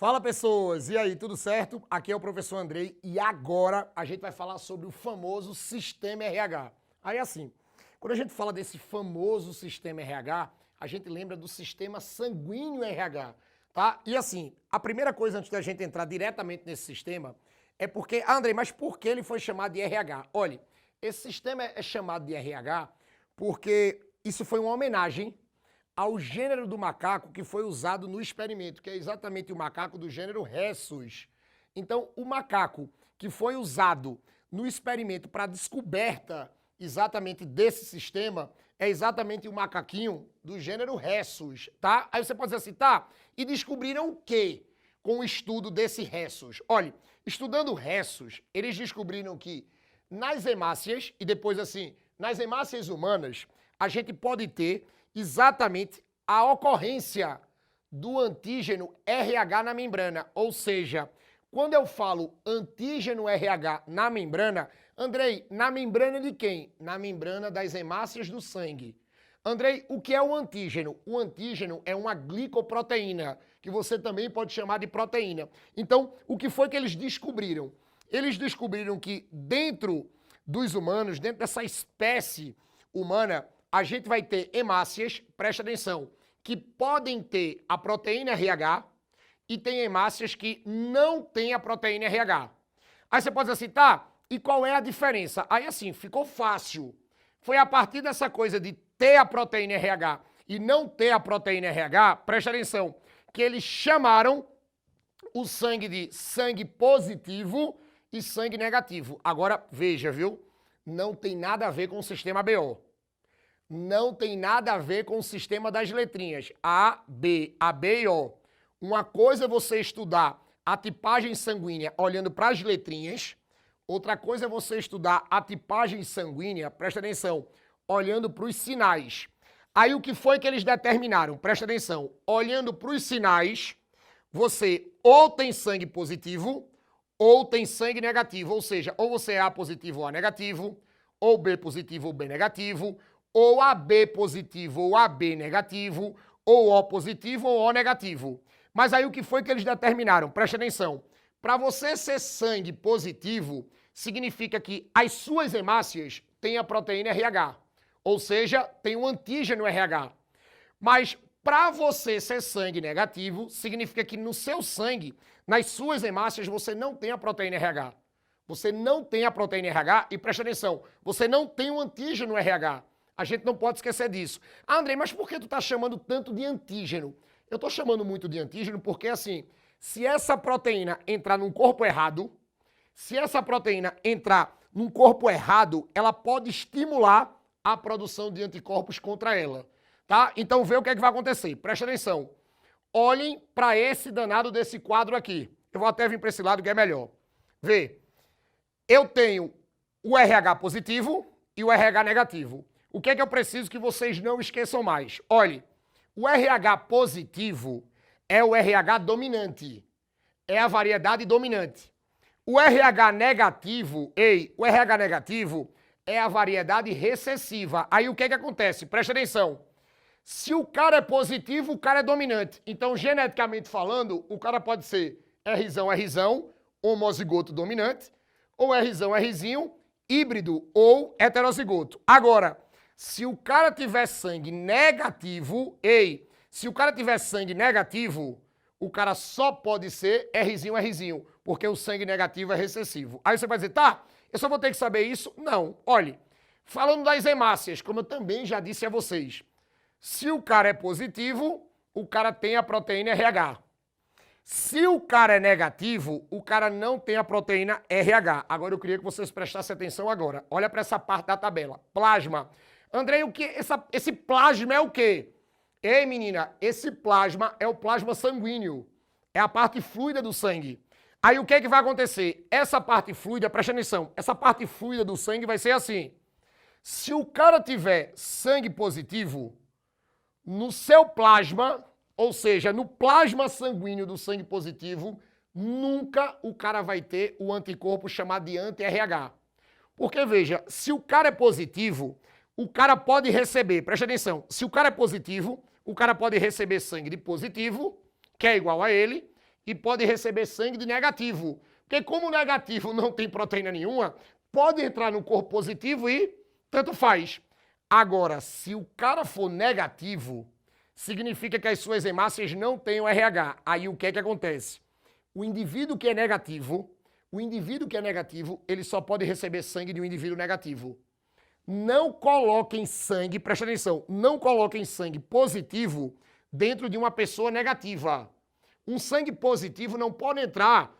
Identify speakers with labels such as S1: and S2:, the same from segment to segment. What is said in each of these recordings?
S1: Fala pessoas, e aí, tudo certo? Aqui é o professor Andrei e agora a gente vai falar sobre o famoso sistema RH. Aí assim, quando a gente fala desse famoso sistema RH, a gente lembra do sistema sanguíneo RH, tá? E assim, a primeira coisa antes da gente entrar diretamente nesse sistema é porque, Andrei, mas por que ele foi chamado de RH? Olha, esse sistema é chamado de RH porque isso foi uma homenagem ao gênero do macaco que foi usado no experimento, que é exatamente o macaco do gênero Rhesus. Então, o macaco que foi usado no experimento para a descoberta exatamente desse sistema é exatamente o macaquinho do gênero Rhesus, tá? Aí você pode dizer assim, tá, e descobriram o quê com o estudo desse Rhesus? Olha, estudando o Rhesus, eles descobriram que nas hemácias, e depois assim, nas hemácias humanas, a gente pode ter exatamente a ocorrência do antígeno RH na membrana. Ou seja, quando eu falo antígeno RH na membrana, Andrei, na membrana de quem? Na membrana das hemácias do sangue. Andrei, o que é o antígeno? O antígeno é uma glicoproteína, que você também pode chamar de proteína. Então, o que foi que eles descobriram? Eles descobriram que dentro dos humanos, dentro dessa espécie humana, a gente vai ter hemácias, presta atenção, que podem ter a proteína RH e tem hemácias que não têm a proteína RH. Aí você pode dizer assim, tá, e qual é a diferença? Aí assim, ficou fácil. Foi a partir dessa coisa de ter a proteína RH e não ter a proteína RH, presta atenção, que eles chamaram o sangue de sangue positivo e sangue negativo. Agora, veja, viu? Não tem nada a ver com o sistema BO. Não tem nada a ver com o sistema das letrinhas A, B e O. Uma coisa é você estudar a tipagem sanguínea olhando para as letrinhas, outra coisa é você estudar a tipagem sanguínea, presta atenção, olhando para os sinais. Aí o que foi que eles determinaram? Presta atenção, olhando para os sinais, você ou tem sangue positivo ou tem sangue negativo, ou seja, ou você é A positivo ou A negativo, ou B positivo ou B negativo, ou AB positivo ou AB negativo, ou O positivo ou O negativo. Mas aí o que foi que eles determinaram? Preste atenção. Para você ser sangue positivo, significa que as suas hemácias têm a proteína RH, ou seja, tem um antígeno RH. Mas para você ser sangue negativo, significa que no seu sangue, nas suas hemácias, você não tem a proteína RH. Você não tem a proteína RH e preste atenção, você não tem o antígeno RH. A gente não pode esquecer disso. Ah, Andrei, mas por que tu tá chamando tanto de antígeno? Eu tô chamando muito de antígeno porque, assim, se essa proteína entrar num corpo errado, ela pode estimular a produção de anticorpos contra ela, tá? Então, vê o que é que vai acontecer. Presta atenção. Olhem para esse danado desse quadro aqui. Eu vou até vir para esse lado que é melhor. Vê. Eu tenho o RH positivo e o RH negativo. O que é que eu preciso que vocês não esqueçam mais? Olhe, o RH positivo é o RH dominante. É a variedade dominante. O RH negativo, o RH negativo é a variedade recessiva. Aí o que é que acontece? Presta atenção. Se o cara é positivo, o cara é dominante. Então, geneticamente falando, o cara pode ser Rzão, homozigoto dominante, ou Rzinho, híbrido ou heterozigoto. Agora, se o cara tiver sangue negativo, o cara só pode ser Rzinho, porque o sangue negativo é recessivo. Aí você vai dizer, tá, eu só vou ter que saber isso? Não, olhe, falando das hemácias, como eu também já disse a vocês, se o cara é positivo, o cara tem a proteína RH. Se o cara é negativo, o cara não tem a proteína RH. Agora eu queria que vocês prestassem atenção agora. Olha para essa parte da tabela. Plasma. Andrei, o que esse plasma é o quê? Ei, menina, esse plasma é o plasma sanguíneo. É a parte fluida do sangue. Aí o que é que vai acontecer? Essa parte fluida, presta atenção, essa parte fluida do sangue vai ser assim. Se o cara tiver sangue positivo, no seu plasma, ou seja, no plasma sanguíneo do sangue positivo, nunca o cara vai ter o anticorpo chamado de anti-RH. Porque, veja, se o cara é positivo, o cara pode receber, presta atenção, se o cara é positivo, o cara pode receber sangue de positivo, que é igual a ele, e pode receber sangue de negativo. Porque como o negativo não tem proteína nenhuma, pode entrar no corpo positivo e tanto faz. Agora, se o cara for negativo, significa que as suas hemácias não têm o RH. Aí o que é que acontece? O indivíduo que é negativo, ele só pode receber sangue de um indivíduo negativo. Não coloquem sangue, presta atenção, não coloquem sangue positivo dentro de uma pessoa negativa. Um sangue positivo não pode entrar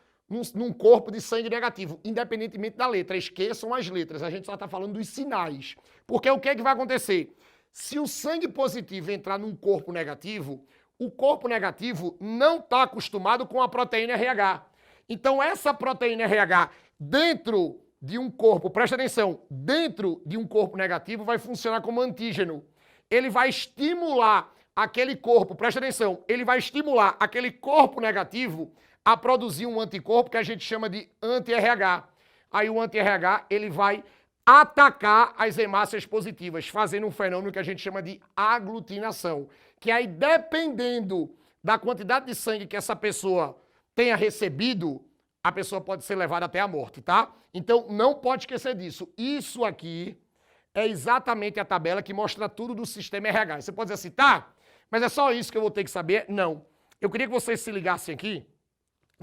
S1: num corpo de sangue negativo, independentemente da letra. Esqueçam as letras, a gente só está falando dos sinais. Porque o que é que vai acontecer? Se o sangue positivo entrar num corpo negativo, o corpo negativo não está acostumado com a proteína RH. Então essa proteína RH dentro de um corpo, presta atenção, dentro de um corpo negativo vai funcionar como antígeno. Ele vai estimular aquele corpo, presta atenção, ele vai estimular aquele corpo negativo a produzir um anticorpo que a gente chama de anti-RH. Aí o anti-RH, ele vai atacar as hemácias positivas, fazendo um fenômeno que a gente chama de aglutinação. Que aí, dependendo da quantidade de sangue que essa pessoa tenha recebido, a pessoa pode ser levada até a morte, tá? Então, não pode esquecer disso. Isso aqui é exatamente a tabela que mostra tudo do sistema RH. Você pode dizer assim, tá, mas é só isso que eu vou ter que saber? Não. Eu queria que vocês se ligassem aqui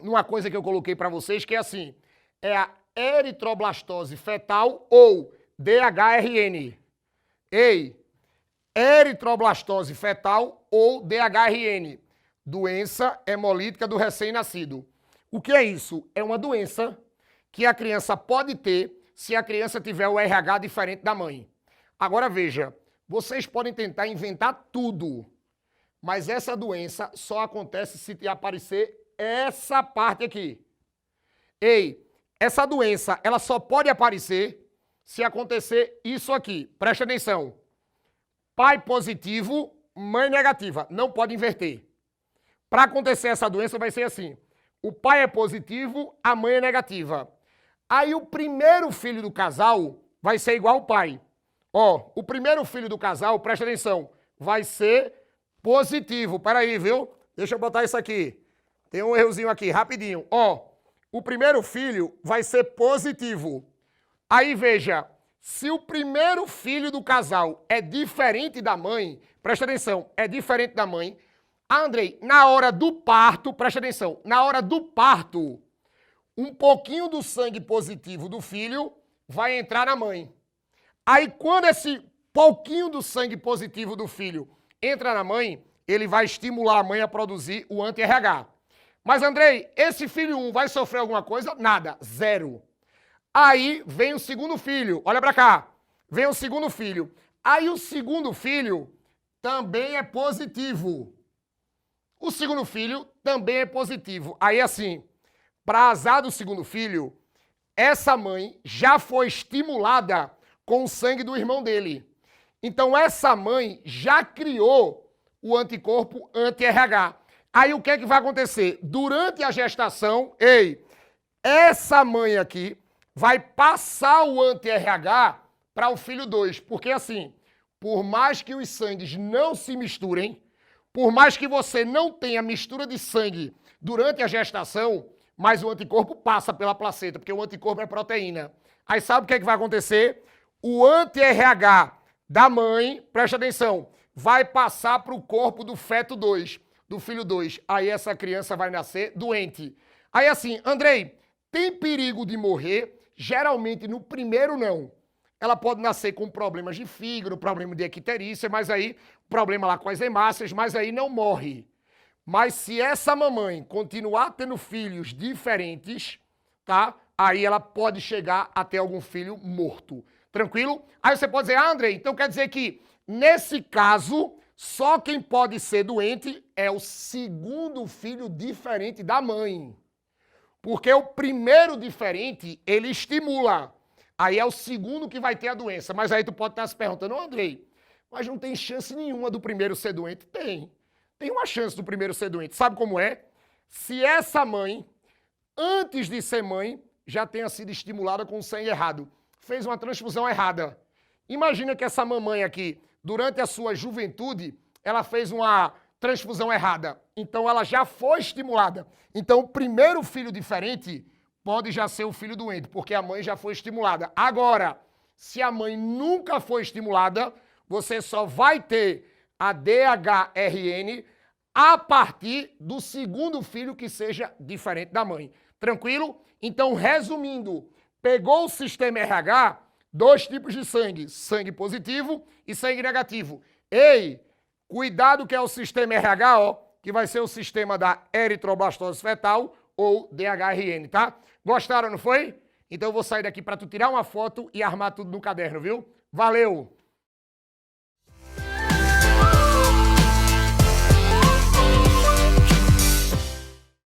S1: numa coisa que eu coloquei para vocês, que é assim, é a eritroblastose fetal ou DHRN. Ei, eritroblastose fetal ou DHRN, doença hemolítica do recém-nascido. O que é isso? É uma doença que a criança pode ter se a criança tiver o RH diferente da mãe. Agora veja, vocês podem tentar inventar tudo, mas essa doença só acontece se te aparecer essa parte aqui. Ei, essa doença, ela só pode aparecer se acontecer isso aqui. Presta atenção. Pai positivo, mãe negativa. Não pode inverter. Para acontecer essa doença vai ser assim. O pai é positivo, a mãe é negativa. Aí o primeiro filho do casal vai ser igual ao pai. Ó, o primeiro filho do casal, presta atenção, vai ser positivo. Peraí, viu? Deixa eu botar isso aqui. Tem um errozinho aqui, rapidinho. Ó, o primeiro filho vai ser positivo. Aí veja, se o primeiro filho do casal é diferente da mãe, presta atenção, é diferente da mãe. Andrei, na hora do parto, presta atenção, na hora do parto, um pouquinho do sangue positivo do filho vai entrar na mãe. Aí quando esse pouquinho do sangue positivo do filho entra na mãe, ele vai estimular a mãe a produzir o anti-RH. Mas Andrei, esse filho 1 vai sofrer alguma coisa? Nada, zero. Aí vem o segundo filho, olha pra cá, vem o segundo filho. Aí o segundo filho também é positivo. O segundo filho também é positivo. Aí assim, para azar do segundo filho, essa mãe já foi estimulada com o sangue do irmão dele. Então essa mãe já criou o anticorpo anti-RH. Aí o que é que vai acontecer? Durante a gestação, essa mãe aqui vai passar o anti-RH para o filho 2. Porque assim, por mais que os sangues não se misturem, por mais que você não tenha mistura de sangue durante a gestação, mas o anticorpo passa pela placenta, porque o anticorpo é proteína. Aí sabe o que é que vai acontecer? O anti-RH da mãe, presta atenção, vai passar para o corpo do feto 2, do filho 2. Aí essa criança vai nascer doente. Aí assim, Andrei, tem perigo de morrer? Geralmente no primeiro não. Ela pode nascer com problemas de fígado, problema de icterícia, mas aí, problema lá com as hemácias, mas aí não morre. Mas se essa mamãe continuar tendo filhos diferentes, tá? Aí ela pode chegar até algum filho morto. Tranquilo? Aí você pode dizer, Andrei, então quer dizer que, nesse caso, só quem pode ser doente é o segundo filho diferente da mãe. Porque o primeiro diferente, ele estimula. Aí é o segundo que vai ter a doença. Mas aí tu pode estar se perguntando, Andrei, mas não tem chance nenhuma do primeiro ser doente? Tem. Tem uma chance do primeiro ser doente. Sabe como é? Se essa mãe, antes de ser mãe, já tenha sido estimulada com o sangue errado. Fez uma transfusão errada. Imagina que essa mamãe aqui, durante a sua juventude, ela fez uma transfusão errada. Então ela já foi estimulada. Então o primeiro filho diferente pode já ser o filho doente, porque a mãe já foi estimulada. Agora, se a mãe nunca foi estimulada, você só vai ter a DHRN a partir do segundo filho que seja diferente da mãe. Tranquilo? Então, resumindo, pegou o sistema RH, 2 tipos de sangue, sangue positivo e sangue negativo. Ei, cuidado que é o sistema RH, ó, que vai ser o sistema da eritroblastose fetal ou DHRN, tá? Gostaram, não foi? Então eu vou sair daqui para tu tirar uma foto e armar tudo no caderno, viu? Valeu!